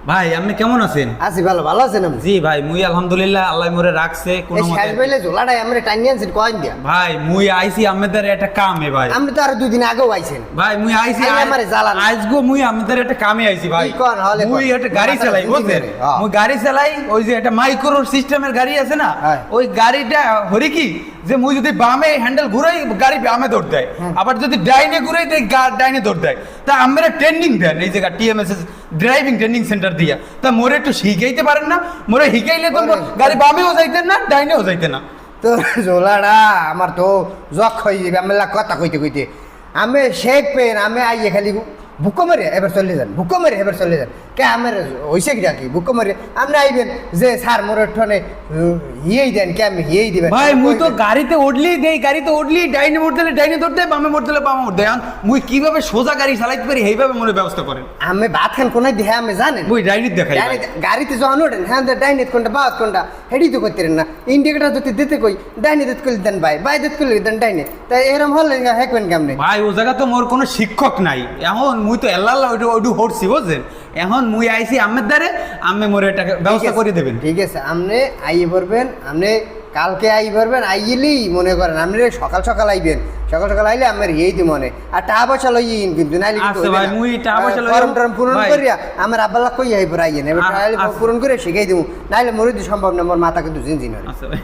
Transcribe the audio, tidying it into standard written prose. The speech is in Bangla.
ভাই আপনি কেমন আছেন? আছি ভালো, ভালো আছেন আপনি? জি ভাই, মুই আলহামদুলিল্লাহ, আল্লাহ মোরে রাখছে কোনো এই শেষ মতে। বেলে ঝোলাটাই আমরা টাইনি আনছেন কয়েন দিয়া। ভাই মুই আইছি আমাদের একটা কামে ভাই। আপনি তো আরো 2 দিন আগেও আইছেন। ভাই মুই আইছি আই আমারে জ্বালান। আজগো মুই আমাদের একটা কামে আইছি ভাই। কি কোন হলে মুই কোন? একটা গাড়ি মাথাটা চালাই বুঝি বুঝছেন? করে, হ্যাঁ। মুই গাড়ি চালাই, ওই যে একটা মাইক্রো সিস্টেমের গাড়ি আছে না, হ্যাঁ। ওই গাড়িটা হরি কি যে মুই যদি বামে হ্যান্ডেল ঘুরাই গাড়ি বামে দৌড় দেয়, আবার যদি ডাইনে ঘুরাই দেয় ডাইনে দৌড় দেয়। তা আমরা ট্রেনিং দেন এই জায়গা টিএমএস ড্রাইভিং ট্রেনিং সেন্টার দিয়া। তা মোরে একটু শিখাইতে পারেন না? মোরে শিখাইলে তো মোর গাড়ি বামেও যাইতেন না, ডাইনেও যাইতেন না। তো ঝোলাটা আমার তো জখ হয়ে যাবে আমি কথা কইতে কইতে। আমি শেখ পেন আমি আইয়ে খালি বুকো মারে এবার চলে যান, বুকো মারে এবার চলে যান। কে আমার হইছে কি ডাকি বুকো মারে আপনি আইবেন যে স্যার মোর ঠনে হিয়েই দেন, কে আমি হিয়েই দিবেন। ভাই মুই তো গাড়িতে উঠলি দেই, গাড়িতে উঠলি ডাইনে মোড় দিলে ডাইনে দৌড় দেয়, বামে মোড় দিলে বামে মোড় দেয়। মুই কিভাবে সোজা গাড়ি চালাইতে পারি এইভাবে মনে ব্যবস্থা করেন। আমি ভাত খান কোনায় দেহে আমি জানেন মুই ডাইনে দেখাই ভাই। গাড়িতে যখন ওঠেন হ্যাঁ ডাইনে কোনটা বাদ কোনটা হেডি তো করতে না। ইন্ডিকেটার যদি দিতে কই ডাইনে দিতে কইলে দেন বাই দিতে কইলে দেন ডাইনে। তাই এরকম হলে হেকবেন কেমনে? ভাই ও জায়গা তো মোর কোনো শিক্ষক নাই, এখন মুই তো এল্লাহ ওইটু হরছি বুঝছেন। এখন মুই আইছি আমের দ্বারে, আমি মোরে এটাকে ব্যবস্থা করে দেবেন। ঠিক আছে আপনি আইয়ে পড়বেন, আপনি কালকে আই পারবেন। আইলেই মনে করেন আপনি সকাল সকাল আইবেন, সকাল সকাল আইলে আমার এই দি মনে আর টাকা পয়সা লইন কিন্তু নাইলে আচ্ছা ভাই, মুই টাকা পয়সা লইয়া ফর্ম টর্ম পূরণ ভাই। করিয়া আমার আব্বাল্লা কই আইব আইয়েন এবার আচ্ছা। পূরণ করে শিখাই দিব, নাইলে মরে দি সম্ভব না, মোর মাথা কিন্তু জিনজিন হয়। আচ্ছা ভাই।